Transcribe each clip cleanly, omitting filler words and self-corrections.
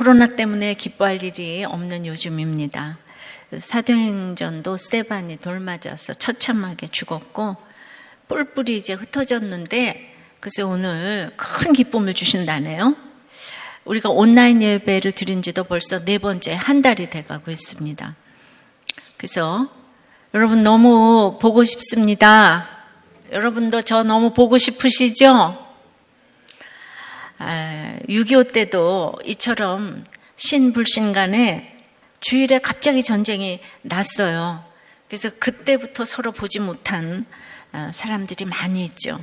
코로나 때문에 기뻐할 일이 없는 요즘입니다. 사도행전도 스데반이 돌 맞아서 처참하게 죽었고 뿔뿔이 이제 흩어졌는데 글쎄 오늘 큰 기쁨을 주신다네요. 우리가 온라인 예배를 드린 지도 벌써 4번째, 한 달이 돼가고 있습니다. 그래서 여러분 너무 보고 싶습니다. 여러분도 저 너무 보고 싶으시죠? 6.25 때도 이처럼 신불신 간에 주일에 갑자기 전쟁이 났어요. 그래서 그때부터 서로 보지 못한 사람들이 많이 있죠.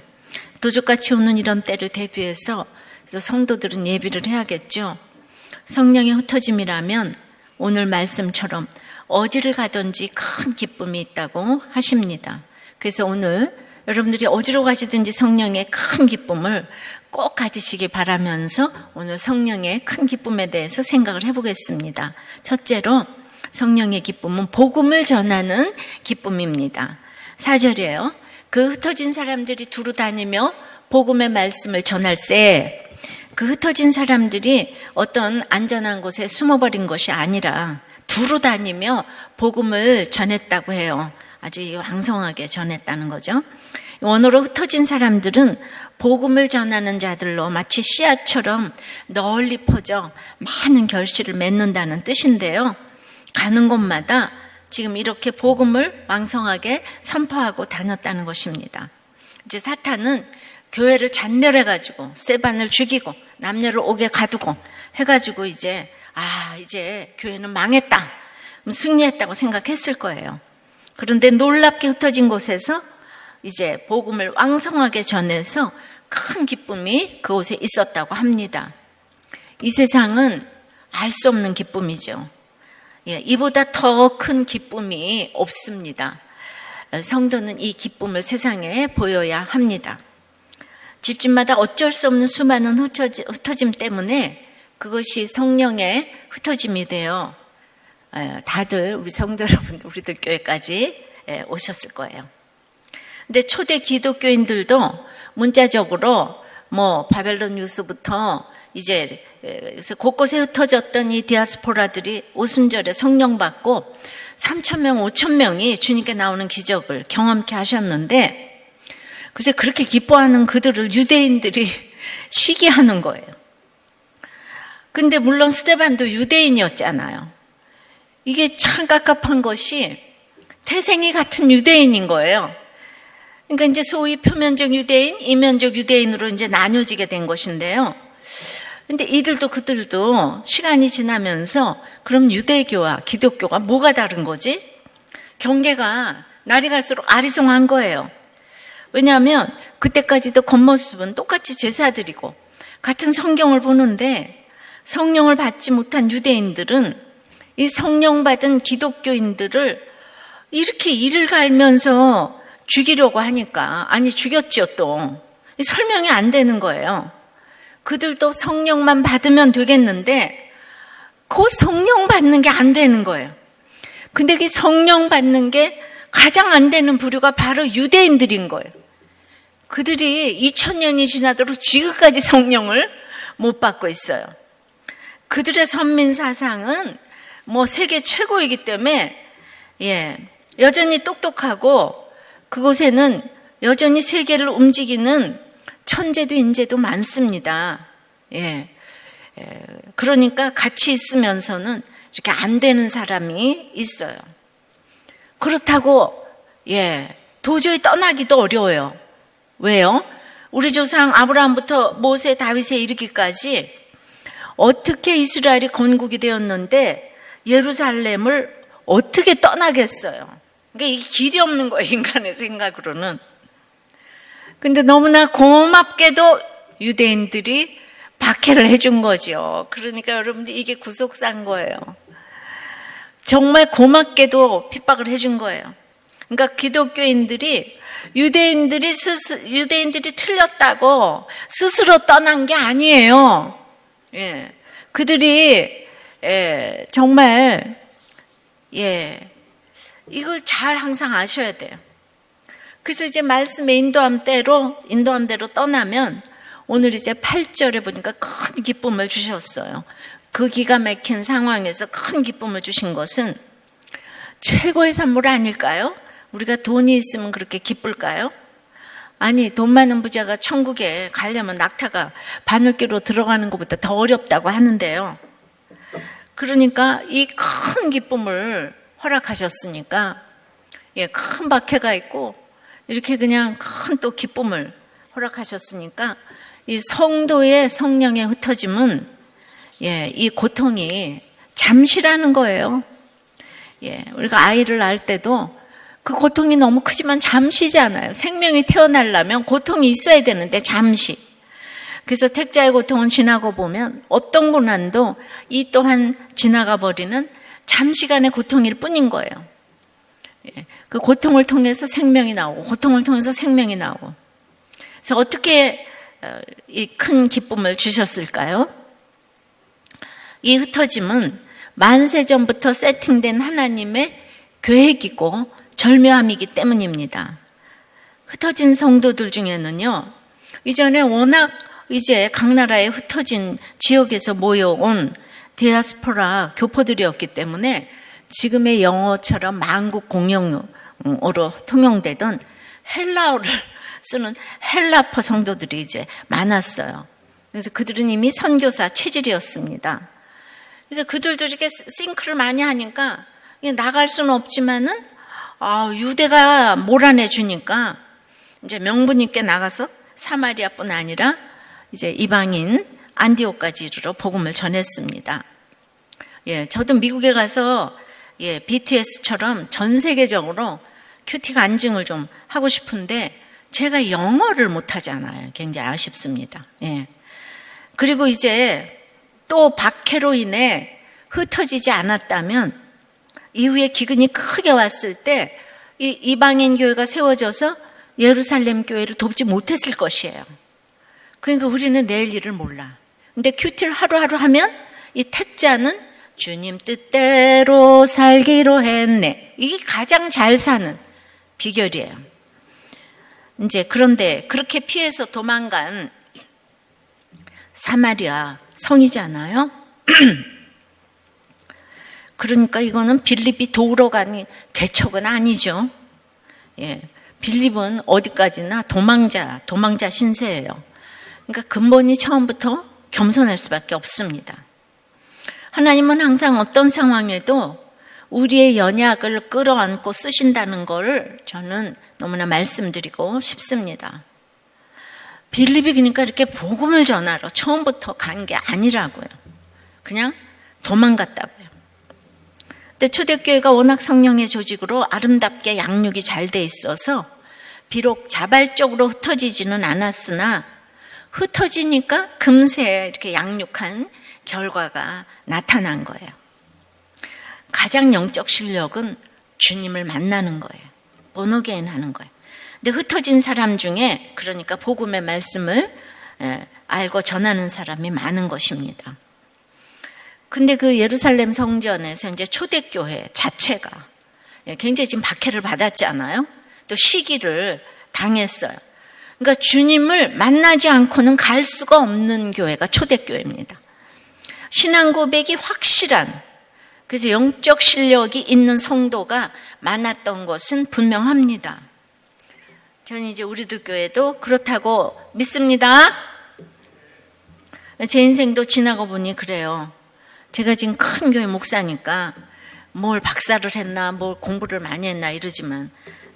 도적같이 오는 이런 때를 대비해서 그래서 성도들은 예비를 해야겠죠. 성령의 흩어짐이라면 오늘 말씀처럼 어디를 가든지 큰 기쁨이 있다고 하십니다. 그래서 오늘 여러분들이 어디로 가시든지 성령의 큰 기쁨을 꼭 가지시기 바라면서 오늘 성령의 큰 기쁨에 대해서 생각을 해보겠습니다. 첫째로 성령의 기쁨은 복음을 전하는 기쁨입니다. 4절이에요. 그 흩어진 사람들이 두루 다니며 복음의 말씀을 전할세. 그 흩어진 사람들이 어떤 안전한 곳에 숨어버린 것이 아니라 두루 다니며 복음을 전했다고 해요. 아주 왕성하게 전했다는 거죠. 원어로 흩어진 사람들은 복음을 전하는 자들로 마치 씨앗처럼 널리 퍼져 많은 결실을 맺는다는 뜻인데요. 가는 곳마다 지금 이렇게 복음을 왕성하게 선포하고 다녔다는 것입니다. 이제 사탄은 교회를 잔멸해가지고 스데반을 죽이고 남녀를 옥에 가두고 해가지고 이제 교회는 망했다, 승리했다고 생각했을 거예요. 그런데 놀랍게 흩어진 곳에서 이제 복음을 왕성하게 전해서 큰 기쁨이 그곳에 있었다고 합니다. 이 세상은 알 수 없는 기쁨이죠. 이보다 더 큰 기쁨이 없습니다. 성도는 이 기쁨을 세상에 보여야 합니다. 집집마다 어쩔 수 없는 수많은 흩어짐 때문에 그것이 성령의 흩어짐이 되어 다들 우리 성도 여러분들 우리들 교회까지 오셨을 거예요. 근데 초대 기독교인들도 문자적으로 바벨론 뉴스부터 이제 곳곳에 흩어졌던 이 디아스포라들이 오순절에 성령 받고 3,000명, 5,000명이 주님께 나오는 기적을 경험케 하셨는데 그래서 그렇게 기뻐하는 그들을 유대인들이 시기하는 거예요. 근데 물론 스데반도 유대인이었잖아요. 이게 참 깝깝한 것이 태생이 같은 유대인인 거예요. 그러니까 이제 소위 표면적 유대인, 이면적 유대인으로 이제 나뉘어지게 된 것인데요. 근데 이들도 그들도 시간이 지나면서 그럼 유대교와 기독교가 뭐가 다른 거지? 경계가 날이 갈수록 아리송한 거예요. 왜냐하면 그때까지도 겉모습은 똑같이 제사드리고 같은 성경을 보는데 성령을 받지 못한 유대인들은 이 성령 받은 기독교인들을 이렇게 이를 갈면서 죽이려고 하니까 죽였죠 또. 설명이 안 되는 거예요. 그들도 성령만 받으면 되겠는데 그 성령 받는 게 안 되는 거예요. 근데 그 성령 받는 게 가장 안 되는 부류가 바로 유대인들인 거예요. 그들이 2000년이 지나도록 지금까지 성령을 못 받고 있어요. 그들의 선민 사상은 세계 최고이기 때문에 여전히 똑똑하고 그곳에는 여전히 세계를 움직이는 천재도 인재도 많습니다. 그러니까 같이 있으면서는 이렇게 안 되는 사람이 있어요. 그렇다고 도저히 떠나기도 어려워요. 왜요? 우리 조상 아브라함부터 모세, 다윗에 이르기까지 어떻게 이스라엘이 건국이 되었는데 예루살렘을 어떻게 떠나겠어요? 그러니까 이게 길이 없는 거예요, 인간의 생각으로는. 근데 너무나 고맙게도 유대인들이 박해를 해준 거죠. 그러니까 여러분들 이게 구속사인 거예요. 정말 고맙게도 핍박을 해준 거예요. 그러니까 기독교인들이 유대인들이 틀렸다고 스스로 떠난 게 아니에요. 그들이 정말 이걸 잘 항상 아셔야 돼요. 그래서 이제 말씀의 인도함대로 떠나면 오늘 이제 8절에 보니까 큰 기쁨을 주셨어요. 그 기가 막힌 상황에서 큰 기쁨을 주신 것은 최고의 선물 아닐까요? 우리가 돈이 있으면 그렇게 기쁠까요? 아니, 돈 많은 부자가 천국에 가려면 낙타가 바늘기로 들어가는 것보다 더 어렵다고 하는데요. 그러니까 이 큰 기쁨을 허락하셨으니까, 큰 박해가 있고 이렇게 그냥 큰 또 기쁨을 허락하셨으니까 이 성도의 성령의 흩어짐은 이 고통이 잠시라는 거예요. 우리가 아이를 낳을 때도 그 고통이 너무 크지만 잠시잖아요. 생명이 태어나려면 고통이 있어야 되는데 잠시. 그래서 택자의 고통은 지나고 보면 어떤 고난도 이 또한 지나가 버리는 잠시간의 고통일 뿐인 거예요. 그 고통을 통해서 생명이 나오고 고통을 통해서 생명이 나오고. 그래서 어떻게 이 큰 기쁨을 주셨을까요? 이 흩어짐은 만세전부터 세팅된 하나님의 계획이고 절묘함이기 때문입니다. 흩어진 성도들 중에는요, 이전에 워낙 이제 각 나라에 흩어진 지역에서 모여온 디아스포라 교포들이었기 때문에 지금의 영어처럼 만국 공용어로 통용되던 헬라어를 쓰는 헬라파 성도들이 이제 많았어요. 그래서 그들은 이미 선교사 체질이었습니다. 그래서 그들도 이렇게 싱크를 많이 하니까 나갈 수는 없지만은 유대가 몰아내 주니까 이제 명분 있게 나가서 사마리아뿐 아니라 이제 이방인 안디옥까지 이르러 복음을 전했습니다. 저도 미국에 가서 BTS처럼 전 세계적으로 큐티 간증을 좀 하고 싶은데 제가 영어를 못하잖아요. 굉장히 아쉽습니다. 그리고 이제 또 박해로 인해 흩어지지 않았다면 이후에 기근이 크게 왔을 때 이 이방인 교회가 세워져서 예루살렘 교회를 돕지 못했을 것이에요. 그러니까 우리는 내일 일을 몰라. 근데 큐티를 하루하루 하면 이 택자는 주님 뜻대로 살기로 했네. 이게 가장 잘 사는 비결이에요. 이제 그런데 그렇게 피해서 도망간 사마리아 성이잖아요. 그러니까 이거는 빌립이 도우러 간 개척은 아니죠. 빌립은 어디까지나 도망자 신세예요. 그러니까 근본이 처음부터 겸손할 수밖에 없습니다. 하나님은 항상 어떤 상황에도 우리의 연약을 끌어안고 쓰신다는 걸 저는 너무나 말씀드리고 싶습니다. 빌립이 그러니까 이렇게 복음을 전하러 처음부터 간 게 아니라고요. 그냥 도망갔다고요. 근데 초대교회가 워낙 성령의 조직으로 아름답게 양육이 잘 돼 있어서 비록 자발적으로 흩어지지는 않았으나 흩어지니까 금세 이렇게 양육한 결과가 나타난 거예요. 가장 영적 실력은 주님을 만나는 거예요. 본어게인 하는 거예요. 근데 흩어진 사람 중에 그러니까 복음의 말씀을 알고 전하는 사람이 많은 것입니다. 근데 그 예루살렘 성전에서 이제 초대교회 자체가 굉장히 지금 박해를 받았잖아요. 또 시기를 당했어요. 그러니까 주님을 만나지 않고는 갈 수가 없는 교회가 초대교회입니다. 신앙 고백이 확실한, 그래서 영적 실력이 있는 성도가 많았던 것은 분명합니다. 저는 이제 우리들 교회도 그렇다고 믿습니다. 제 인생도 지나고 보니 그래요. 제가 지금 큰 교회 목사니까 뭘 박사를 했나 뭘 공부를 많이 했나 이러지만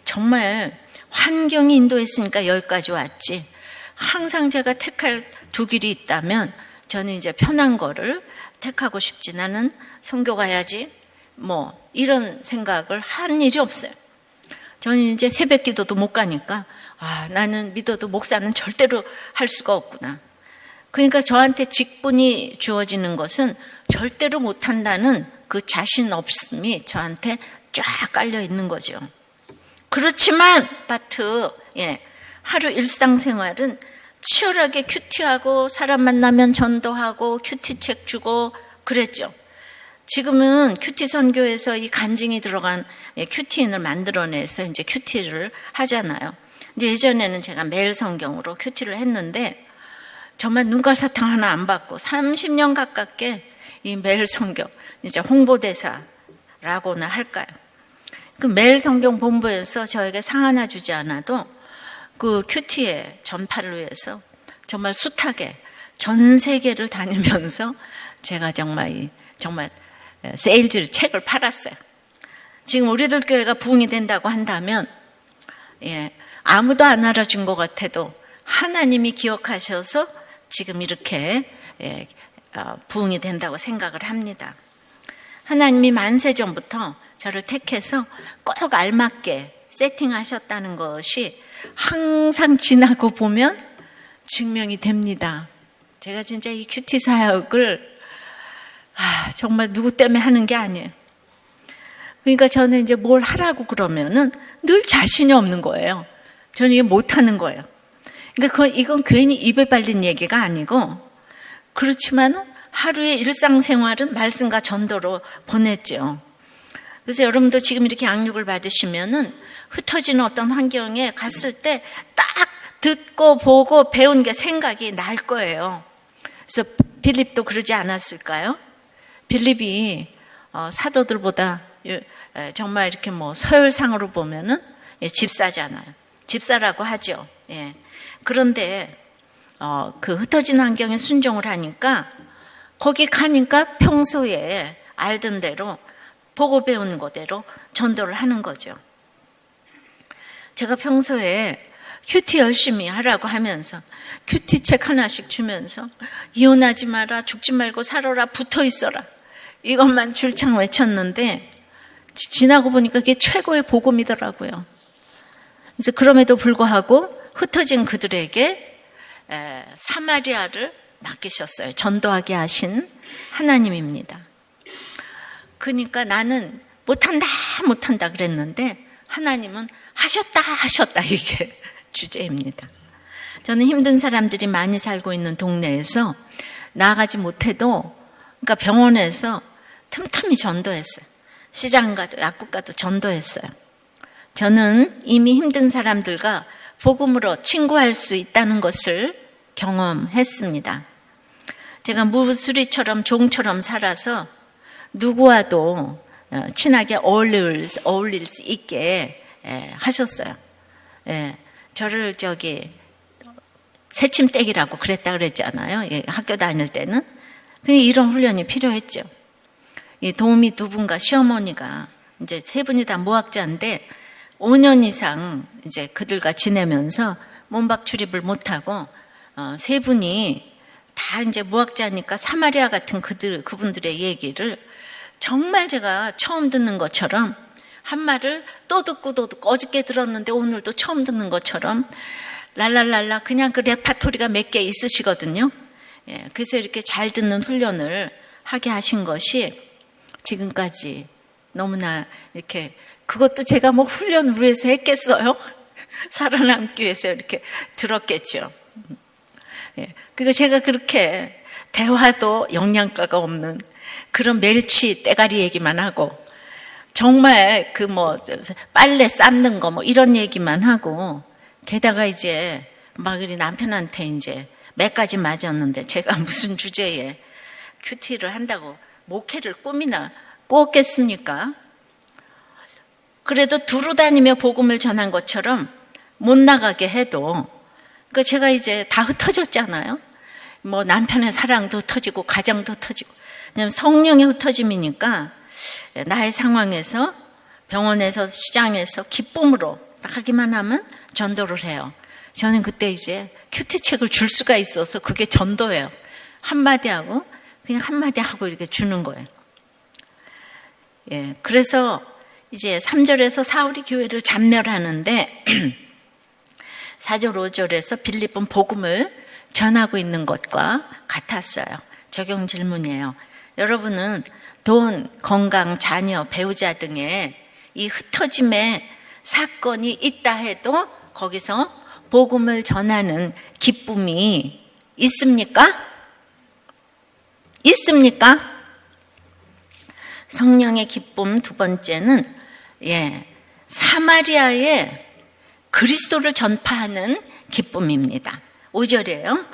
정말 환경이 인도했으니까 여기까지 왔지. 항상 제가 택할 두 길이 있다면 저는 이제 편한 거를 택하고 싶지. 나는 선교 가야지 뭐 이런 생각을 한 일이 없어요. 저는 이제 새벽 기도도 못 가니까 나는 믿어도 목사는 절대로 할 수가 없구나. 그러니까 저한테 직분이 주어지는 것은 절대로 못한다는 그 자신 없음이 저한테 쫙 깔려 있는 거죠. 그렇지만 하루 일상생활은 치열하게 큐티하고 사람 만나면 전도하고 큐티책 주고 그랬죠. 지금은 큐티 선교에서 이 간증이 들어간 큐티인을 만들어내서 이제 큐티를 하잖아요. 근데 예전에는 제가 매일 성경으로 큐티를 했는데 정말 눈깔 사탕 하나 안 받고 30년 가깝게 이 매일 성경 이제 홍보대사라고나 할까요? 그 매일 성경 본부에서 저에게 상 하나 주지 않아도 그 큐티의 전파를 위해서 정말 숱하게 전 세계를 다니면서 제가 정말 세일즈 책을 팔았어요. 지금 우리들 교회가 부흥이 된다고 한다면 아무도 안 알아준 것 같아도 하나님이 기억하셔서 지금 이렇게 부흥이 된다고 생각을 합니다. 하나님이 만세전부터 저를 택해서 꼭 알맞게 세팅하셨다는 것이 항상 지나고 보면 증명이 됩니다. 제가 진짜 이 큐티 사역을 정말 누구 때문에 하는 게 아니에요. 그러니까 저는 이제 뭘 하라고 그러면은 늘 자신이 없는 거예요. 저는 이게 못하는 거예요. 그러니까 이건 괜히 입에 발린 얘기가 아니고, 그렇지만 하루의 일상생활은 말씀과 전도로 보냈죠. 그래서 여러분도 지금 이렇게 양육을 받으시면은 흩어지는 어떤 환경에 갔을 때 딱 듣고 보고 배운 게 생각이 날 거예요. 그래서 빌립도 그러지 않았을까요? 빌립이 사도들보다 정말 이렇게 서열상으로 보면은 집사잖아요. 집사라고 하죠. 그런데 그 흩어진 환경에 순종을 하니까 거기 가니까 평소에 알던 대로 보고 배우는 거대로 전도를 하는 거죠. 제가 평소에 큐티 열심히 하라고 하면서 큐티 책 하나씩 주면서 이혼하지 마라, 죽지 말고 살아라, 붙어 있어라, 이것만 줄창 외쳤는데 지나고 보니까 그게 최고의 복음이더라고요. 그래서 그럼에도 불구하고 흩어진 그들에게 사마리아를 맡기셨어요. 전도하게 하신 하나님입니다. 그러니까 나는 못한다 그랬는데 하나님은 하셨다 이게 주제입니다. 저는 힘든 사람들이 많이 살고 있는 동네에서 나아가지 못해도, 그러니까 병원에서 틈틈이 전도했어요. 시장 가도 약국 가도 전도했어요. 저는 이미 힘든 사람들과 복음으로 친구할 수 있다는 것을 경험했습니다. 제가 무수리처럼 종처럼 살아서 누구와도 친하게 어울릴 수 있게 하셨어요. 저를 새침대기라고 그랬다 그랬잖아요. 학교 다닐 때는. 이런 훈련이 필요했죠. 이 도우미 두 분과 시어머니가 이제 세 분이 다 무학자인데 5년 이상 이제 그들과 지내면서 몸박 출입을 못하고 세 분이 다 이제 무학자니까 사마리아 같은 그분들의 얘기를 정말 제가 처음 듣는 것처럼 한 말을 또 듣고 어저께 들었는데 오늘도 처음 듣는 것처럼 랄랄랄라 그냥 그 레파토리가 몇 개 있으시거든요. 그래서 이렇게 잘 듣는 훈련을 하게 하신 것이 지금까지 너무나 이렇게, 그것도 제가 훈련을 위해서 했겠어요? 살아남기 위해서 이렇게 들었겠죠. 그러니까 제가 그렇게 대화도 영양가가 없는 그런 멸치 떼가리 얘기만 하고, 정말 빨래 삶는 거 이런 얘기만 하고, 게다가 이제 막 우리 남편한테 이제 몇 가지 맞았는데 제가 무슨 주제에 큐티를 한다고 목회를 꿈이나 꿨겠습니까? 그래도 두루 다니며 복음을 전한 것처럼 못 나가게 해도, 제가 이제 다 흩어졌잖아요. 남편의 사랑도 흩어지고 가정도 흩어지고, 왜냐면 성령의 흩어짐이니까 나의 상황에서 병원에서 시장에서 기쁨으로 나가기만 하면 전도를 해요. 저는 그때 이제 큐티책을 줄 수가 있어서 그게 전도예요. 한마디 하고 그냥 한마디 하고 이렇게 주는 거예요. 그래서 이제 3절에서 사울이 교회를 잔멸하는데 4절 5절에서 빌립은 복음을 전하고 있는 것과 같았어요. 적용 질문이에요. 여러분은 돈, 건강, 자녀, 배우자 등의 이 흩어짐의 사건이 있다 해도 거기서 복음을 전하는 기쁨이 있습니까? 있습니까? 성령의 기쁨 두 번째는 사마리아에 그리스도를 전파하는 기쁨입니다. 5절이에요.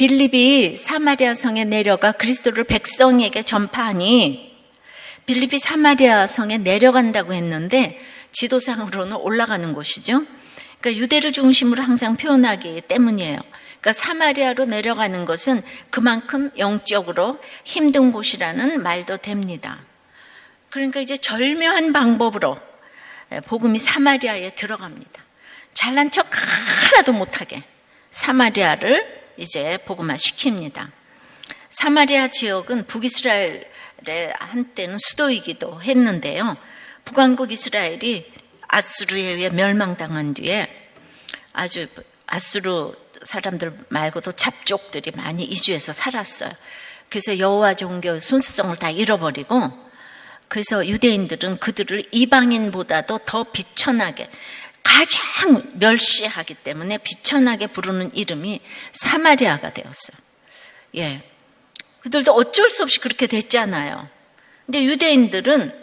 빌립이 사마리아 성에 내려가 그리스도를 백성에게 전파하니, 빌립이 사마리아 성에 내려간다고 했는데 지도상으로는 올라가는 곳이죠. 그러니까 유대를 중심으로 항상 표현하기 때문이에요. 그러니까 사마리아로 내려가는 것은 그만큼 영적으로 힘든 곳이라는 말도 됩니다. 그러니까 이제 절묘한 방법으로 복음이 사마리아에 들어갑니다. 잘난 척 하나도 못하게 사마리아를 이제 복음화 시킵니다. 사마리아 지역은 북이스라엘의 한때는 수도이기도 했는데요. 북왕국 이스라엘이 아수르에 의해 멸망당한 뒤에 아주 아수르 사람들 말고도 잡족들이 많이 이주해서 살았어요. 그래서 여호와 종교 순수성을 다 잃어버리고, 그래서 유대인들은 그들을 이방인보다도 더 비천하게, 가장 멸시하기 때문에 비천하게 부르는 이름이 사마리아가 되었어요. 예, 그들도 어쩔 수 없이 그렇게 됐잖아요. 근데 유대인들은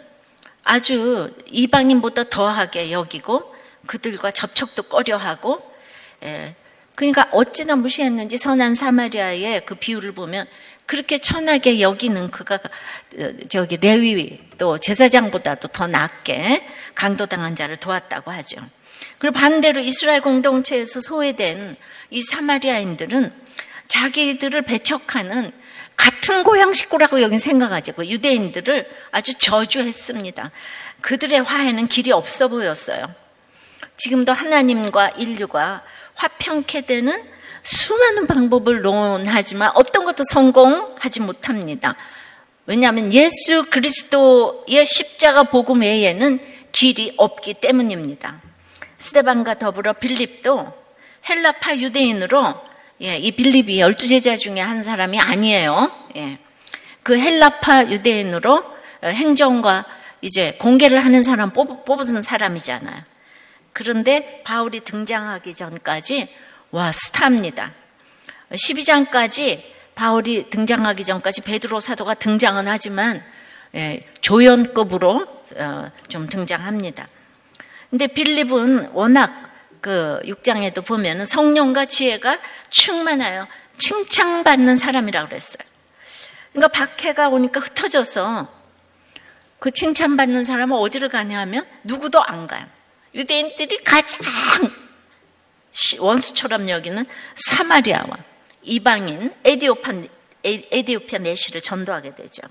아주 이방인보다 더하게 여기고 그들과 접촉도 꺼려하고, 그러니까 어찌나 무시했는지 선한 사마리아의 그 비유를 보면 그렇게 천하게 여기는 그가 저기 레위 또 제사장보다도 더 낫게 강도당한 자를 도왔다고 하죠. 그리고 반대로 이스라엘 공동체에서 소외된 이 사마리아인들은 자기들을 배척하는 같은 고향 식구라고 여긴 생각하죠. 그 유대인들을 아주 저주했습니다. 그들의 화해는 길이 없어 보였어요. 지금도 하나님과 인류가 화평케 되는 수많은 방법을 논하지만 어떤 것도 성공하지 못합니다. 왜냐하면 예수 그리스도의 십자가 복음 외에는 길이 없기 때문입니다. 스데반과 더불어 빌립도 헬라파 유대인으로, 이 빌립이 12제자 중에 한 사람이 아니에요. 그 헬라파 유대인으로 행정과 이제 공개를 하는 사람 뽑은 사람이잖아요. 그런데 바울이 등장하기 전까지 스타입니다. 12장까지 바울이 등장하기 전까지 베드로 사도가 등장은 하지만 조연급으로 좀 등장합니다. 근데 빌립은 워낙 그 6장에도 보면 성령과 지혜가 충만하여 칭찬받는 사람이라고 그랬어요. 그러니까 박해가 오니까 흩어져서 그 칭찬받는 사람은 어디를 가냐 하면 누구도 안 가요. 유대인들이 가장 원수처럼 여기는 사마리아와 이방인 에디오피아 내시를 전도하게 되죠.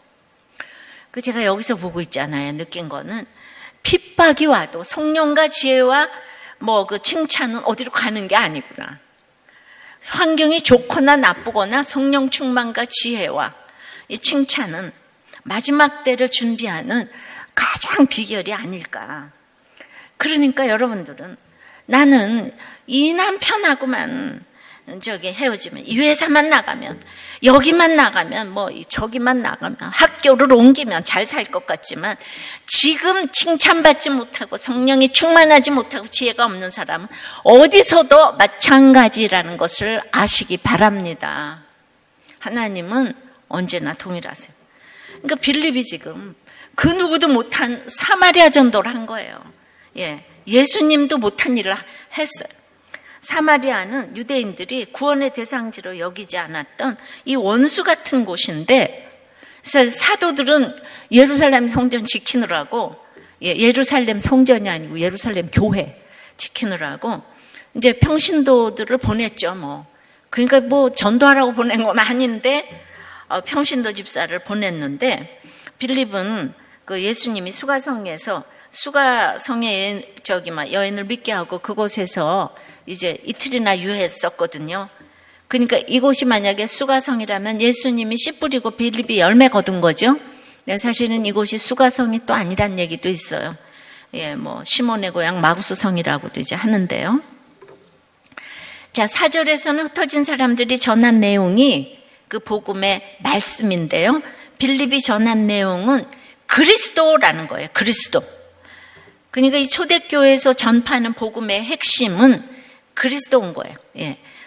그 제가 여기서 보고 있잖아요. 느낀 거는 핍박이 와도 성령과 지혜와 그 칭찬은 어디로 가는 게 아니구나. 환경이 좋거나 나쁘거나 성령 충만과 지혜와 이 칭찬은 마지막 때를 준비하는 가장 비결이 아닐까. 그러니까 여러분들은 나는 이 남편하고만 헤어지면, 이 회사만 나가면, 여기만 나가면, 저기만 나가면, 학교를 옮기면 잘 살 것 같지만 지금 칭찬받지 못하고 성령이 충만하지 못하고 지혜가 없는 사람은 어디서도 마찬가지라는 것을 아시기 바랍니다. 하나님은 언제나 동일하세요. 그러니까 빌립이 지금 그 누구도 못한 사마리아 전도를 한 거예요. 예수님도 못한 일을 했어요. 사마리아는 유대인들이 구원의 대상지로 여기지 않았던 이 원수 같은 곳인데, 그래서 사도들은 예루살렘 성전 지키느라고, 예루살렘 성전이 아니고 예루살렘 교회 지키느라고 이제 평신도들을 보냈죠. 그러니까 전도하라고 보낸 건 아닌데 평신도 집사를 보냈는데, 빌립은 그 예수님이 수가성에 여인을 믿게 하고 그곳에서 이제 이틀이나 유했었거든요. 그러니까 이곳이 만약에 수가성이라면 예수님이 씨 뿌리고 빌립이 열매 거둔 거죠. 사실은 이곳이 수가성이 또 아니란 얘기도 있어요. 시몬의 고향 마구스성이라고도 이제 하는데요. 자, 4절에서는 흩어진 사람들이 전한 내용이 그 복음의 말씀인데요. 빌립이 전한 내용은 그리스도라는 거예요. 그리스도. 그러니까 이 초대교회에서 전파하는 복음의 핵심은 그리스도인 거예요.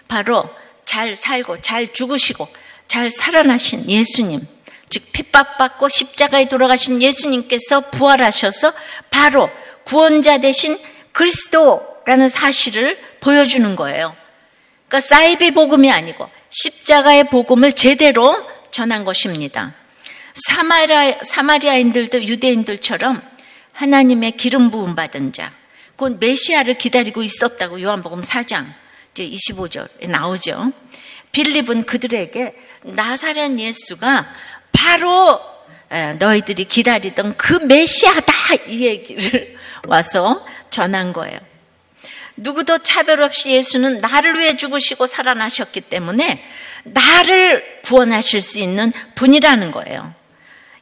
바로 잘 살고 잘 죽으시고 잘 살아나신 예수님, 즉 핍박받고 십자가에 돌아가신 예수님께서 부활하셔서 바로 구원자 되신 그리스도라는 사실을 보여주는 거예요. 그러니까 사이비 복음이 아니고 십자가의 복음을 제대로 전한 것입니다. 사마리아인들도 유대인들처럼 하나님의 기름 부음 받은 자, 곧 메시아를 기다리고 있었다고 요한복음 4장 25절에 나오죠. 빌립은 그들에게 나사렛 예수가 바로 너희들이 기다리던 그 메시아다, 이 얘기를 와서 전한 거예요. 누구도 차별 없이 예수는 나를 위해 죽으시고 살아나셨기 때문에 나를 구원하실 수 있는 분이라는 거예요.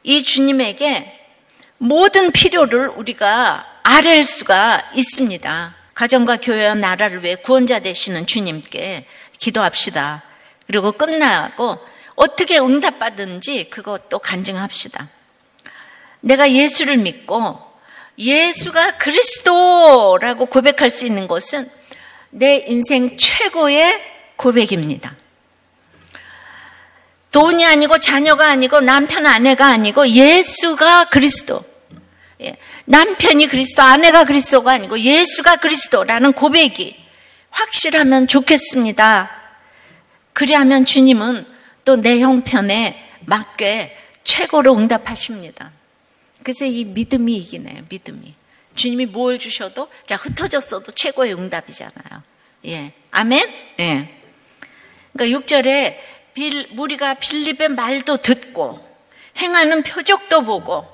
이 주님에게 모든 필요를 우리가 아뢰을 수가 있습니다. 가정과 교회와 나라를 위해 구원자 되시는 주님께 기도합시다. 그리고 끝나고 어떻게 응답받은지 그것도 간증합시다. 내가 예수를 믿고 예수가 그리스도라고 고백할 수 있는 것은 내 인생 최고의 고백입니다. 돈이 아니고 자녀가 아니고 남편 아내가 아니고 예수가 그리스도. 남편이 그리스도, 아내가 그리스도가 아니고 예수가 그리스도라는 고백이 확실하면 좋겠습니다. 그리하면 주님은 또 내 형편에 맞게 최고로 응답하십니다. 그래서 이 믿음이 이기네요. 믿음이. 주님이 뭘 주셔도 자 흩어졌어도 최고의 응답이잖아요. 예, 아멘. 예. 그러니까 6절에 무리가 빌립의 말도 듣고 행하는 표적도 보고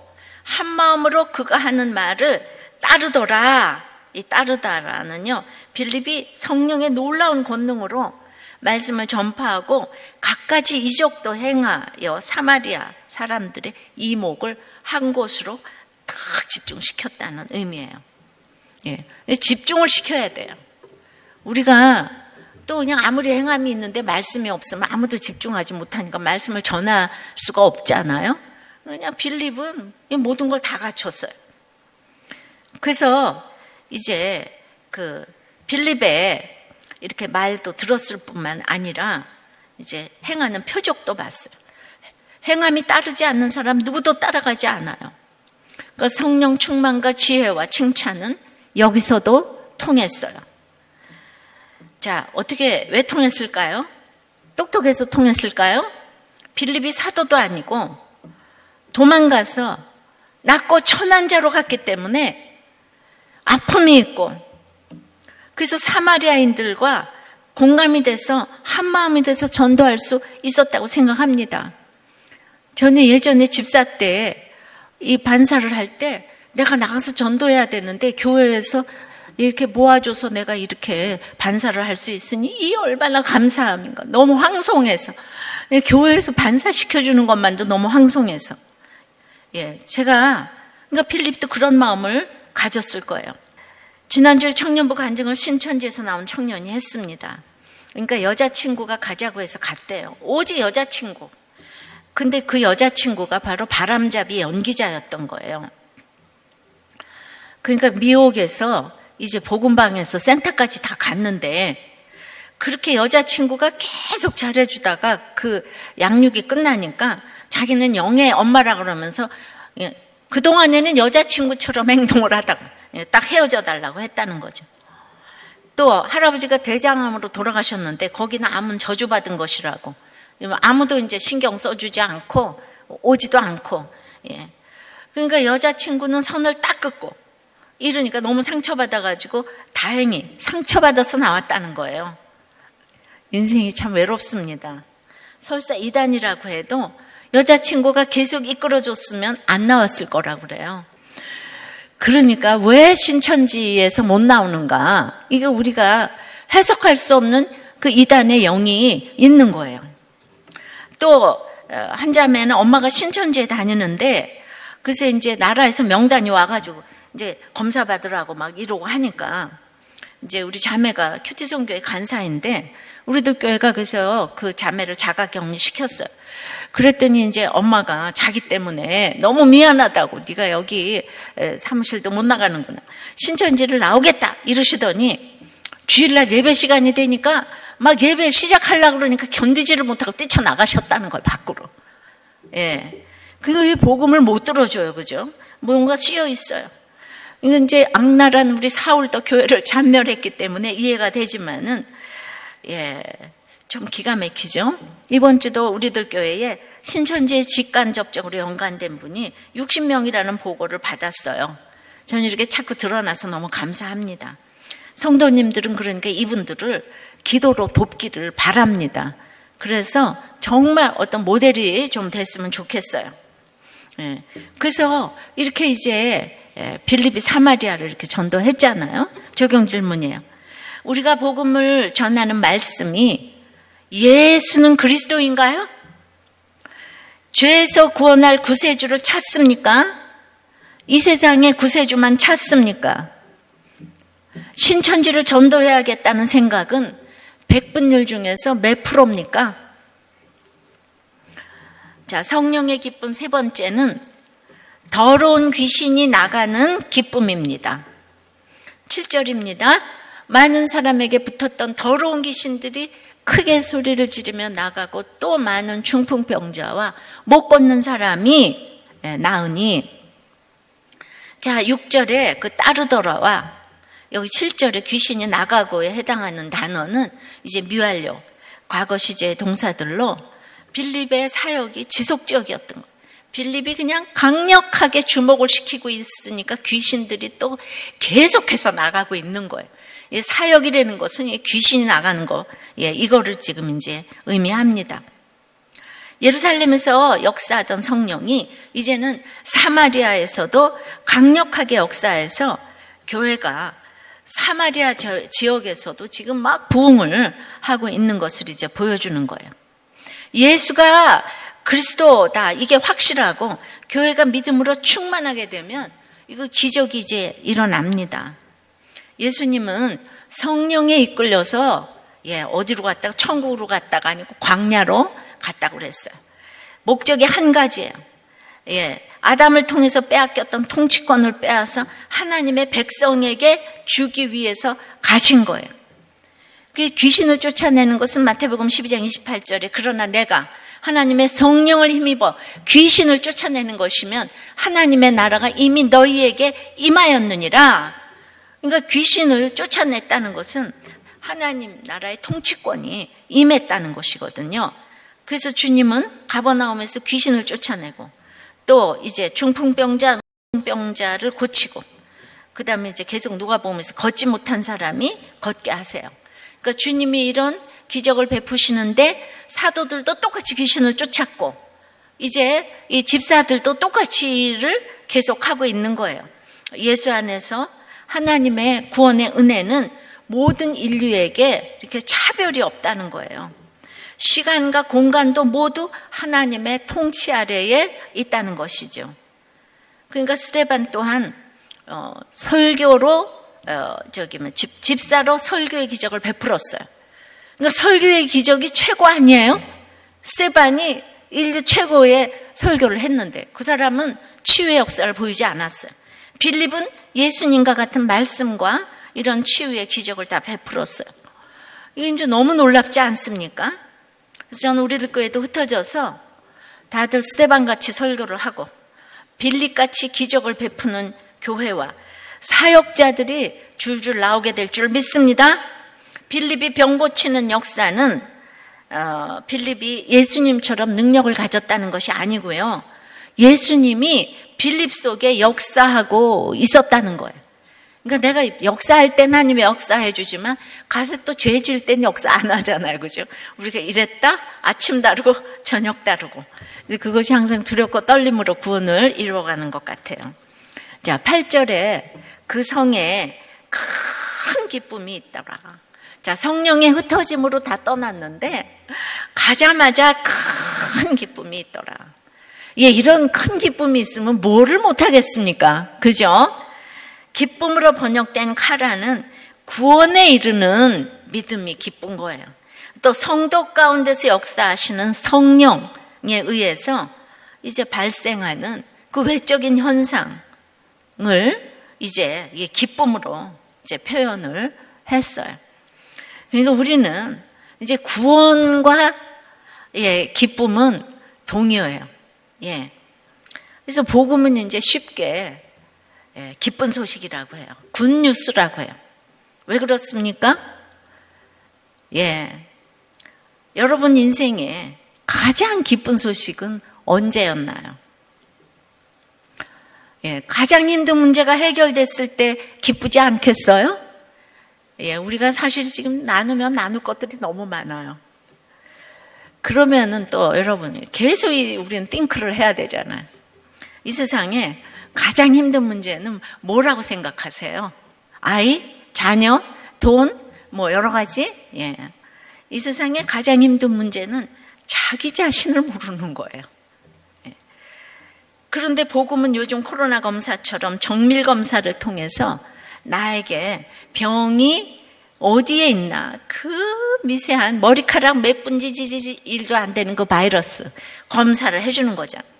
한 마음으로 그가 하는 말을 따르더라. 이 따르다라는요, 빌립이 성령의 놀라운 권능으로 말씀을 전파하고 갖가지 이적도 행하여 사마리아 사람들의 이목을 한 곳으로 딱 집중시켰다는 의미예요. 예, 집중을 시켜야 돼요. 우리가 또 그냥 아무리 행함이 있는데 말씀이 없으면 아무도 집중하지 못하니까 말씀을 전할 수가 없잖아요. 그냥 빌립은 모든 걸 다 갖췄어요. 그래서 이제 그 빌립의 이렇게 말도 들었을 뿐만 아니라 이제 행하는 표적도 봤어요. 행함이 따르지 않는 사람 누구도 따라가지 않아요. 그러니까 성령 충만과 지혜와 칭찬은 여기서도 통했어요. 자, 왜 통했을까요? 똑똑해서 통했을까요? 빌립이 사도도 아니고 도망가서 낫고 천한 자로 갔기 때문에 아픔이 있고, 그래서 사마리아인들과 공감이 돼서 한마음이 돼서 전도할 수 있었다고 생각합니다. 저는 예전에 집사 때 이 반사를 할 때 내가 나가서 전도해야 되는데 교회에서 이렇게 모아줘서 내가 이렇게 반사를 할 수 있으니 이 얼마나 감사함인가. 너무 황송해서 교회에서 반사시켜주는 것만도 너무 황송해서, 예, 제가 그러니까 필립도 그런 마음을 가졌을 거예요. 지난주에 청년부 간증을 신천지에서 나온 청년이 했습니다. 그러니까 여자친구가 가자고 해서 갔대요. 오직 여자친구. 근데 그 여자친구가 바로 바람잡이 연기자였던 거예요. 그러니까 미혹에서 이제 복음방에서 센터까지 다 갔는데 그렇게 여자친구가 계속 잘해주다가 그 양육이 끝나니까 자기는 영의 엄마라 그러면서 그동안에는 여자친구처럼 행동을 하다가 딱 헤어져 달라고 했다는 거죠. 또 할아버지가 대장암으로 돌아가셨는데 거기는 암은 저주받은 것이라고, 아무도 이제 신경 써주지 않고 오지도 않고, 예. 그러니까 여자친구는 선을 딱 긋고 이러니까 너무 상처받아가지고 다행히 상처받아서 나왔다는 거예요. 인생이 참 외롭습니다. 설사 이단이라고 해도 여자친구가 계속 이끌어줬으면 안 나왔을 거라고 그래요. 그러니까 왜 신천지에서 못 나오는가? 이거 우리가 해석할 수 없는 그 이단의 영이 있는 거예요. 또 한 자매는 엄마가 신천지에 다니는데 그래서 이제 나라에서 명단이 와가지고 이제 검사 받으라고 막 이러고 하니까 이제 우리 자매가 큐티존교회 간사인데 우리도 교회가 그래서 그 자매를 자가격리 시켰어요. 그랬더니 이제 엄마가 자기 때문에 너무 미안하다고, 네가 여기 사무실도 못 나가는구나, 신천지를 나오겠다 이러시더니 주일날 예배 시간이 되니까 막 예배 시작하려고 그러니까 견디지를 못하고 뛰쳐나가셨다는 걸 밖으로. 예. 그거 이 복음을 못 들어줘요. 그죠? 뭔가 씌여 있어요. 이건 이제 악랄한 우리 사울도 교회를 잔멸했기 때문에 이해가 되지만은, 예. 좀 기가 막히죠? 이번 주도 우리들 교회에 신천지에 직간접적으로 연관된 분이 60명이라는 보고를 받았어요. 저는 이렇게 자꾸 드러나서 너무 감사합니다. 성도님들은 그러니까 이분들을 기도로 돕기를 바랍니다. 그래서 정말 어떤 모델이 좀 됐으면 좋겠어요. 그래서 이렇게 이제 빌립이 사마리아를 이렇게 전도했잖아요. 적용 질문이에요. 우리가 복음을 전하는 말씀이 예수는 그리스도인가요? 죄에서 구원할 구세주를 찾습니까? 이 세상에 구세주만 찾습니까? 신천지를 전도해야겠다는 생각은 100분율 중에서 몇 프로입니까? 자, 성령의 기쁨 세 번째는 더러운 귀신이 나가는 기쁨입니다. 7절입니다. 많은 사람에게 붙었던 더러운 귀신들이 크게 소리를 지르며 나가고 또 많은 중풍병자와 못 걷는 사람이 나으니. 자, 6절에 그 따르더라와 여기 7절에 귀신이 나가고에 해당하는 단어는 이제 뮤알료, 과거 시제의 동사들로 빌립의 사역이 지속적이었던 거예요. 빌립이 그냥 강력하게 주목을 시키고 있으니까 귀신들이 또 계속해서 나가고 있는 거예요. 사역이라는 것은 귀신이 나가는 거, 이거를 지금 이제 의미합니다. 예루살렘에서 역사하던 성령이 이제는 사마리아에서도 강력하게 역사해서 교회가 사마리아 지역에서도 지금 막 부흥을 하고 있는 것을 이제 보여주는 거예요. 예수가 그리스도다, 이게 확실하고 교회가 믿음으로 충만하게 되면 이거 기적이 이제 일어납니다. 예수님은 성령에 이끌려서 어디로 갔다가 천국으로 갔다가 아니고 광야로 갔다고 그랬어요. 목적이 한 가지예요. 아담을 통해서 빼앗겼던 통치권을 빼앗아 하나님의 백성에게 주기 위해서 가신 거예요. 귀신을 쫓아내는 것은 마태복음 12장 28절에 그러나 내가 하나님의 성령을 힘입어 귀신을 쫓아내는 것이면 하나님의 나라가 이미 너희에게 임하였느니라. 그러니까 귀신을 쫓아냈다는 것은 하나님 나라의 통치권이 임했다는 것이거든요. 그래서 주님은 가버나움에서 귀신을 쫓아내고 또 이제 중풍병자를 고치고 그 다음에 이제 계속 누가복음에서 걷지 못한 사람이 걷게 하세요. 그러니까 주님이 이런 기적을 베푸시는데 사도들도 똑같이 귀신을 쫓았고 이제 이 집사들도 똑같이를 계속하고 있는 거예요. 예수 안에서 하나님의 구원의 은혜는 모든 인류에게 이렇게 차별이 없다는 거예요. 시간과 공간도 모두 하나님의 통치 아래에 있다는 것이죠. 그러니까 스데반 또한 설교로 집사로 설교의 기적을 베풀었어요. 그러니까 설교의 기적이 최고 아니에요? 스데반이 인류 최고의 설교를 했는데 그 사람은 치유의 역사를 보이지 않았어요. 빌립은 예수님과 같은 말씀과 이런 치유의 기적을 다 베풀었어요. 이게 이제 너무 놀랍지 않습니까? 그래서 저는 우리들 교회도 흩어져서 다들 스데반같이 설교를 하고 빌립같이 기적을 베푸는 교회와 사역자들이 줄줄 나오게 될 줄 믿습니다. 빌립이 병 고치는 역사는 빌립이 예수님처럼 능력을 가졌다는 것이 아니고요. 예수님이 빌립 속에 역사하고 있었다는 거예요. 그러니까 내가 역사할 때는 하나님이 역사해 주지만 가서 또 죄 질 때는 역사 안 하잖아요. 그죠? 우리가 이랬다 아침 다르고 저녁 다르고 그것이 항상 두렵고 떨림으로 구원을 이루어가는 것 같아요. 자, 8절에 그 성에 큰 기쁨이 있더라. 자, 성령의 흩어짐으로 다 떠났는데 가자마자 큰 기쁨이 있더라. 이런 큰 기쁨이 있으면 뭐를 못하겠습니까? 그죠? 기쁨으로 번역된 카라는 구원에 이르는 믿음이 기쁜 거예요. 또 성도 가운데서 역사하시는 성령에 의해서 이제 발생하는 그 외적인 현상을 이제 기쁨으로 이제 표현을 했어요. 그러니까 우리는 이제 구원과 기쁨은 동의어예요. 그래서 복음은 이제 쉽게 기쁜 소식이라고 해요. 굿뉴스라고 해요. 왜 그렇습니까? 여러분 인생에 가장 기쁜 소식은 언제였나요? 예, 가장 힘든 문제가 해결됐을 때 기쁘지 않겠어요? 예, 우리가 사실 지금 나누면 나눌 것들이 너무 많아요. 그러면은 또 여러분 계속 우리는 띵크를 해야 되잖아요. 이 세상에 가장 힘든 문제는 뭐라고 생각하세요? 아이, 자녀, 돈, 뭐 여러 가지? 예. 이 세상에 가장 힘든 문제는 자기 자신을 모르는 거예요. 예. 그런데 복음은 요즘 코로나 검사처럼 정밀 검사를 통해서 나에게 병이 어디에 있나 그 미세한 머리카락 몇 분지 일도 안 되는 그 바이러스 검사를 해주는 거잖아요.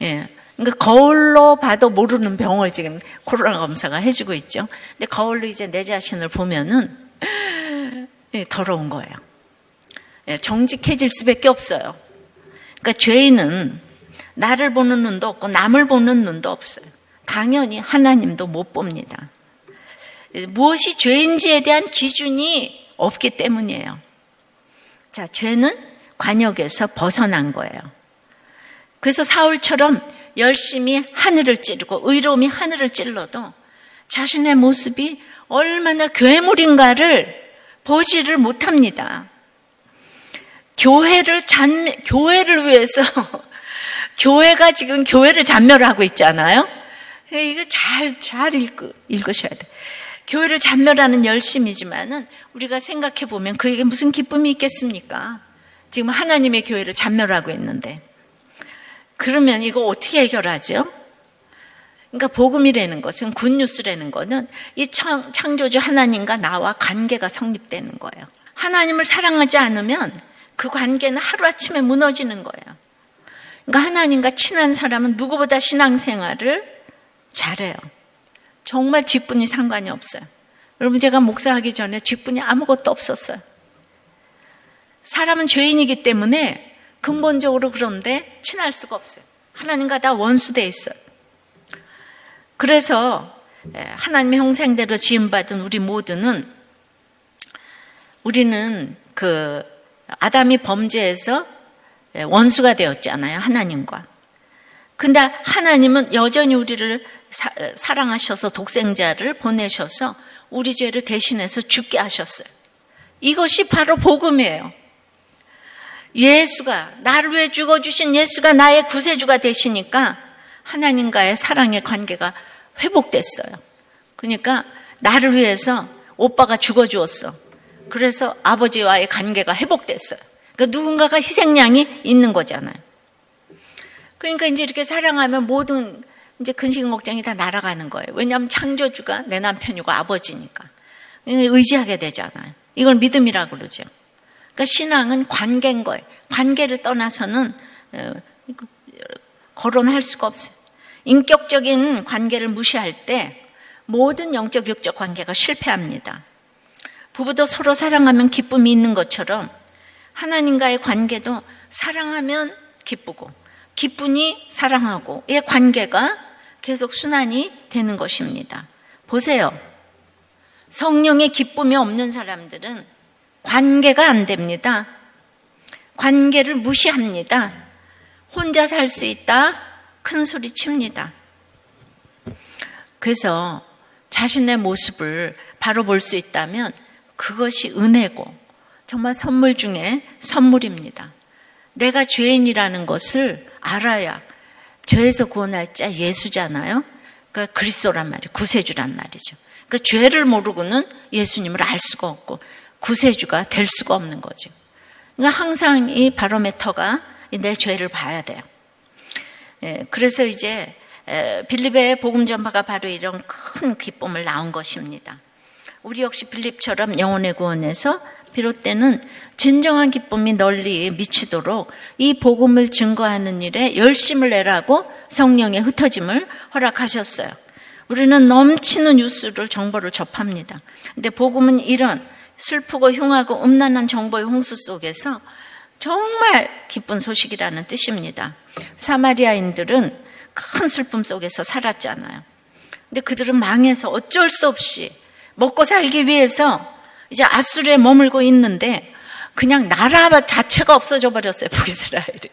예. 그러니까 거울로 봐도 모르는 병을 지금 코로나 검사가 해주고 있죠. 근데 거울로 이제 내 자신을 보면은 더러운 거예요. 정직해질 수밖에 없어요. 그러니까 죄인은 나를 보는 눈도 없고 남을 보는 눈도 없어요. 당연히 하나님도 못 봅니다. 무엇이 죄인지에 대한 기준이 없기 때문이에요. 자, 죄는 관역에서 벗어난 거예요. 그래서 사울처럼 열심히 하늘을 찌르고 의로움이 하늘을 찔러도 자신의 모습이 얼마나 괴물인가를 보지를 못합니다. 교회를 위해서 교회가 지금 교회를 잔멸하고 있잖아요. 이거 잘 읽으셔야 돼요. 교회를 잔멸하는 열심이지만은 우리가 생각해 보면 그에게 무슨 기쁨이 있겠습니까? 지금 하나님의 교회를 잔멸하고 있는데. 그러면 이거 어떻게 해결하죠? 그러니까 복음이라는 것은 굿뉴스라는 것은 이 창조주 하나님과 나와 관계가 성립되는 거예요. 하나님을 사랑하지 않으면 그 관계는 하루아침에 무너지는 거예요. 그러니까 하나님과 친한 사람은 누구보다 신앙생활을 잘해요. 정말 뒷분이 상관이 없어요. 여러분 제가 목사하기 전에 뒷분이 아무것도 없었어요. 사람은 죄인이기 때문에 근본적으로 그런데 친할 수가 없어요. 하나님과 다 원수돼 있어요. 그래서 하나님의 형상대로 지음받은 우리 모두는 우리는 그 아담이 범죄해서 원수가 되었잖아요. 하나님과. 근데 하나님은 여전히 우리를 사랑하셔서 독생자를 보내셔서 우리 죄를 대신해서 죽게 하셨어요. 이것이 바로 복음이에요. 예수가 나를 위해 죽어주신 예수가 나의 구세주가 되시니까 하나님과의 사랑의 관계가 회복됐어요. 그러니까 나를 위해서 오빠가 죽어주었어. 그래서 아버지와의 관계가 회복됐어요. 그러니까 누군가가 희생양이 있는 거잖아요. 그러니까 이제 이렇게 사랑하면 모든 이제 근심 걱정이 다 날아가는 거예요. 왜냐하면 창조주가 내 남편이고 아버지니까 의지하게 되잖아요. 이걸 믿음이라고 그러죠. 그러니까 신앙은 관계인 거예요. 관계를 떠나서는 거론할 수가 없어요. 인격적인 관계를 무시할 때 모든 영적 육적 관계가 실패합니다. 부부도 서로 사랑하면 기쁨이 있는 것처럼 하나님과의 관계도 사랑하면 기쁘고 기쁘니 사랑하고 이 관계가 계속 순환이 되는 것입니다. 보세요. 성령의 기쁨이 없는 사람들은 관계가 안 됩니다. 관계를 무시합니다. 혼자 살 수 있다? 큰 소리 칩니다. 그래서 자신의 모습을 바로 볼 수 있다면 그것이 은혜고 정말 선물 중에 선물입니다. 내가 죄인이라는 것을 알아야 죄에서 구원할 자 예수잖아요. 그러니까 그리스도란 말이에요. 구세주란 말이죠. 그러니까 죄를 모르고는 예수님을 알 수가 없고 구세주가 될 수가 없는 거죠. 그러니까 항상 이 바로미터가 내 죄를 봐야 돼요. 그래서 이제 빌립의 복음 전파가 바로 이런 큰 기쁨을 낳은 것입니다. 우리 역시 빌립처럼 영혼의 구원에서 비롯되는 진정한 기쁨이 널리 미치도록 이 복음을 증거하는 일에 열심을 내라고 성령의 흩어짐을 허락하셨어요. 우리는 넘치는 뉴스를 정보를 접합니다. 근데 복음은 이런 슬프고 흉하고 음란한 정보의 홍수 속에서 정말 기쁜 소식이라는 뜻입니다. 사마리아인들은 큰 슬픔 속에서 살았잖아요. 근데 그들은 망해서 어쩔 수 없이 먹고 살기 위해서 이제 아수르에 머물고 있는데 그냥 나라 자체가 없어져 버렸어요, 북이스라엘이.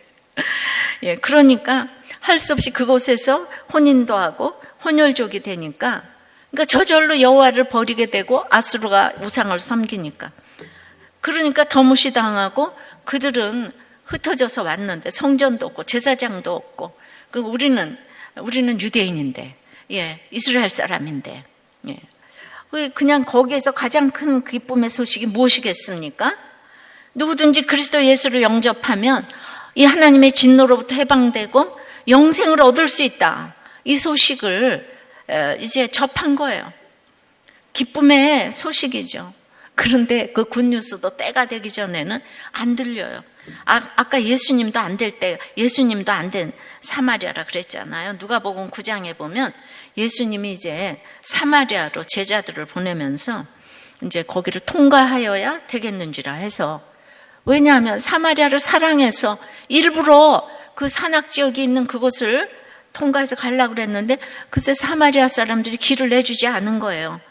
예, 그러니까 할 수 없이 그곳에서 혼인도 하고 혼혈족이 되니까, 그러니까 저절로 여호와를 버리게 되고 아수르가 우상을 섬기니까. 그러니까 더 무시당하고 그들은 흩어져서 왔는데 성전도 없고 제사장도 없고, 그리고 우리는 유대인인데, 예, 이스라엘 사람인데, 예. 그냥 거기에서 가장 큰 기쁨의 소식이 무엇이겠습니까? 누구든지 그리스도 예수를 영접하면 이 하나님의 진노로부터 해방되고 영생을 얻을 수 있다. 이 소식을 이제 접한 거예요. 기쁨의 소식이죠. 그런데 그 굿뉴스도 때가 되기 전에는 안 들려요. 아까 예수님도 안 된 사마리아라 그랬잖아요. 누가복음 9장에 보면 예수님이 이제 사마리아로 제자들을 보내면서 이제 거기를 통과하여야 되겠는지라 해서, 왜냐하면 사마리아를 사랑해서 일부러 그 산악 지역이 있는 그곳을 통과해서 가려고 그랬는데 글쎄 사마리아 사람들이 길을 내주지 않은 거예요.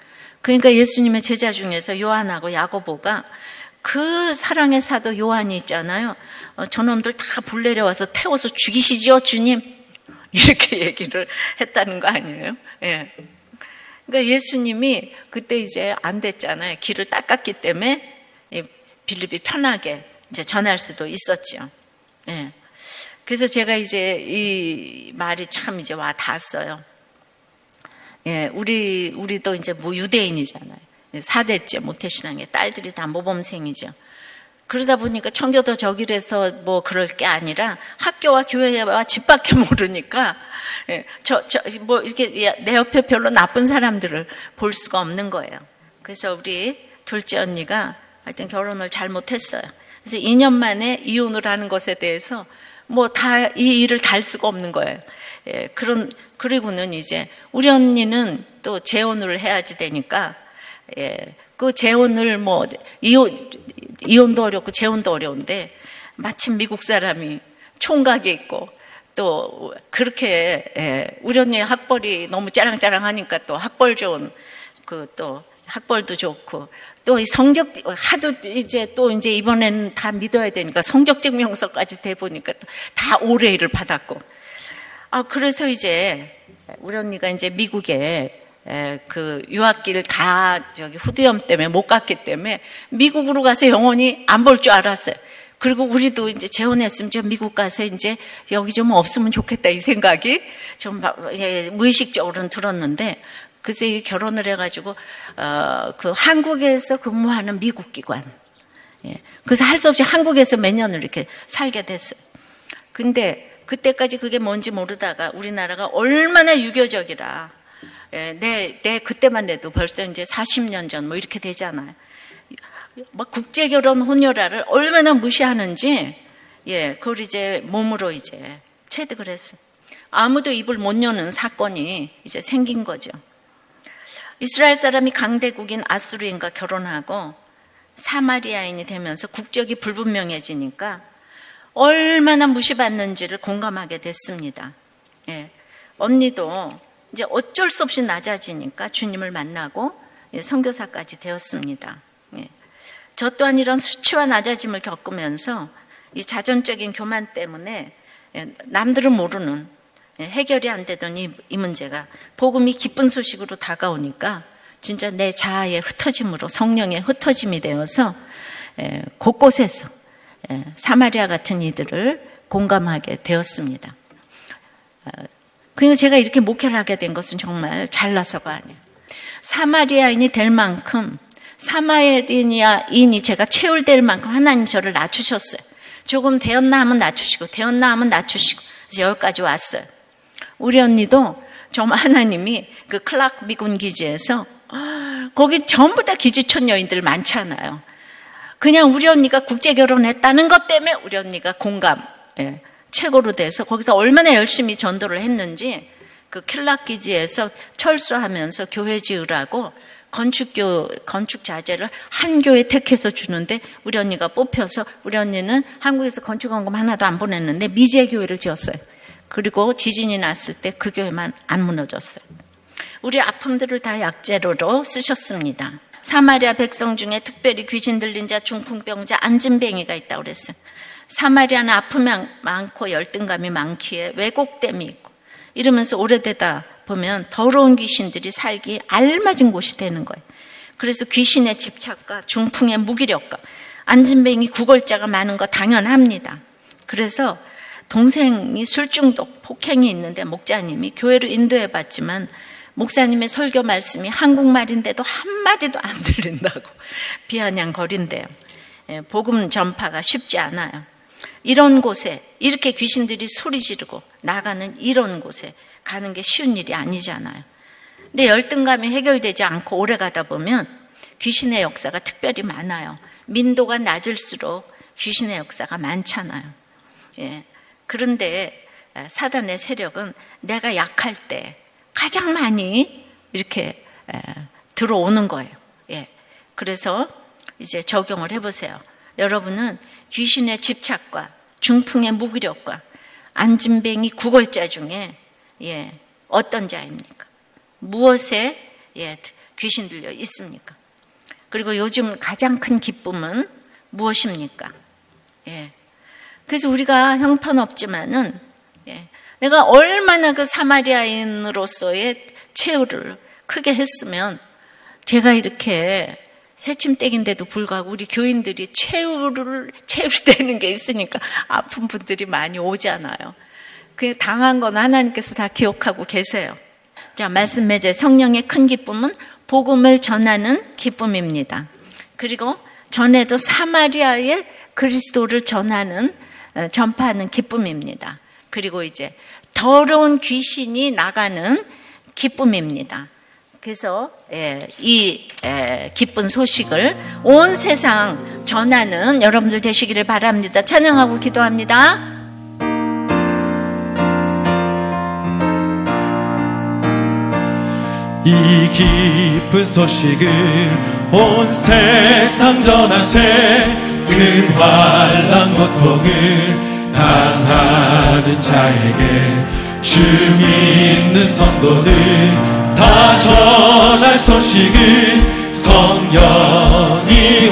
그러니까 예수님의 제자 중에서 요한하고 야고보가 그 사랑의 사도 요한이 있잖아요. 저놈들 다 불 내려와서 태워서 죽이시지요, 주님. 이렇게 얘기를 했다는 거 아니에요? 예. 그러니까 예수님이 그때 이제 안 됐잖아요. 길을 닦았기 때문에 빌립이 편하게 이제 전할 수도 있었죠. 예. 그래서 제가 이제 이 말이 참 이제 와 닿았어요. 예, 우리도 이제 유대인이잖아요. 4대째 모태신앙의 딸들이 다 모범생이죠. 그러다 보니까 청교도 저길에서 뭐 그럴 게 아니라 학교와 교회와 집밖에 모르니까, 예, 뭐 이렇게 내 옆에 별로 나쁜 사람들을 볼 수가 없는 거예요. 그래서 우리 둘째 언니가 하여튼 결혼을 잘못했어요. 그래서 2년 만에 이혼을 하는 것에 대해서 뭐 다 이 일을 달 수가 없는 거예요. 예, 그리고는 이제 우리 언니는 또 재혼을 해야지 되니까, 예, 그 재혼을 뭐 이혼도 어렵고 재혼도 어려운데 마침 미국 사람이 총각이 있고 또 그렇게, 예, 우리 언니 학벌이 너무 짜랑짜랑하니까 또 학벌 좋은 또 학벌도 좋고 또 이 성적 하도 이제 이번에는 다 믿어야 되니까 성적 증명서까지 대 보니까 또 다 올해를 받았고, 그래서 이제 우리 언니가 이제 미국에 그 유학기를 다 후두염 때문에 못 갔기 때문에 미국으로 가서 영원히 안 볼 줄 알았어요. 그리고 우리도 이제 재혼했으면 좀 미국 가서 이제 여기 좀 없으면 좋겠다 이 생각이 좀 무의식적으로는 들었는데, 그래서 결혼을 해가지고 그 한국에서 근무하는 미국 기관, 예, 그래서 할 수 없이 한국에서 몇 년을 이렇게 살게 됐어요. 근데 그때까지 그게 뭔지 모르다가 우리나라가 얼마나 유교적이라, 예, 내 그때만 해도 벌써 이제 40년 전 뭐 이렇게 되잖아요. 막 국제결혼 혼혈아를 얼마나 무시하는지, 예, 그걸 이제 몸으로 이제 체득을 했어요. 아무도 입을 못 여는 사건이 이제 생긴 거죠. 이스라엘 사람이 강대국인 아수르인과 결혼하고 사마리아인이 되면서 국적이 불분명해지니까 얼마나 무시받는지를 공감하게 됐습니다. 예, 언니도 이제 어쩔 수 없이 낮아지니까 주님을 만나고 선교사까지 되었습니다. 예, 저 또한 이런 수치와 낮아짐을 겪으면서 이 자존적인 교만 때문에 남들은 모르는, 해결이 안 되던 이 문제가 복음이 기쁜 소식으로 다가오니까 진짜 내 자아의 흩어짐으로 성령의 흩어짐이 되어서 곳곳에서 사마리아 같은 이들을 공감하게 되었습니다. 그러니까 제가 이렇게 목회를 하게 된 것은 정말 잘나서가 아니에요. 사마리아인이 될 만큼, 사마리아인이 제가 채울될 만큼 하나님 저를 낮추셨어요. 조금 되었나 하면 낮추시고 되었나 하면 낮추시고, 그래서 여기까지 왔어요. 우리 언니도 정말 하나님이 그 클라크 미군 기지에서, 거기 전부 다 기지촌 여인들 많잖아요. 그냥 우리 언니가 국제 결혼했다는 것 때문에 우리 언니가 공감, 예, 최고로 돼서 거기서 얼마나 열심히 전도를 했는지, 그 클라크 기지에서 철수하면서 교회 지으라고 건축 자재를 한 교회 택해서 주는데 우리 언니가 뽑혀서, 우리 언니는 한국에서 건축원금 하나도 안 보냈는데 미제 교회를 지었어요. 그리고 지진이 났을 때 그 교회만 안 무너졌어요. 우리 아픔들을 다 약재료로 쓰셨습니다. 사마리아 백성 중에 특별히 귀신 들린 자, 중풍병자, 안진뱅이가 있다고 그랬어요. 사마리아는 아픔이 많고 열등감이 많기에 왜곡됨이 있고, 이러면서 오래되다 보면 더러운 귀신들이 살기 알맞은 곳이 되는 거예요. 그래서 귀신의 집착과 중풍의 무기력과 안진뱅이 구걸자가 많은 거 당연합니다. 그래서 동생이 술중독, 폭행이 있는데 목자님이 교회로 인도해 봤지만 목사님의 설교 말씀이 한국말인데도 한마디도 안 들린다고 비아냥거린대요. 복음 전파가 쉽지 않아요. 이런 곳에 이렇게 귀신들이 소리 지르고 나가는 이런 곳에 가는 게 쉬운 일이 아니잖아요. 근데 열등감이 해결되지 않고 오래 가다 보면 귀신의 역사가 특별히 많아요. 민도가 낮을수록 귀신의 역사가 많잖아요. 예. 그런데 사단의 세력은 내가 약할 때 가장 많이 이렇게 들어오는 거예요. 예. 그래서 이제 적용을 해보세요. 여러분은 귀신의 집착과 중풍의 무기력과 안진뱅이 구걸자 중에 어떤 자입니까? 무엇에 귀신 들려 있습니까? 그리고 요즘 가장 큰 기쁨은 무엇입니까? 그래서 우리가 형편없지만은 내가 얼마나 그 사마리아인으로서의 최후를 크게 했으면, 제가 이렇게 새침댁인데도 불구하고 우리 교인들이 최후되는 게 있으니까 아픈 분들이 많이 오잖아요. 그 당한 건 하나님께서 다 기억하고 계세요. 자, 말씀 맺어요. 성령의 큰 기쁨은 복음을 전하는 기쁨입니다. 그리고 전에도 사마리아에 그리스도를 전파하는 기쁨입니다. 그리고 이제 더러운 귀신이 나가는 기쁨입니다. 그래서 이 기쁜 소식을 온 세상 전하는 여러분들 되시기를 바랍니다. 찬양하고 기도합니다. 이 기쁜 소식을 온 세상 전하세. 큰 환난 고통을 당하는 자에게 주 믿는 성도들 다 전할 소식을 성령이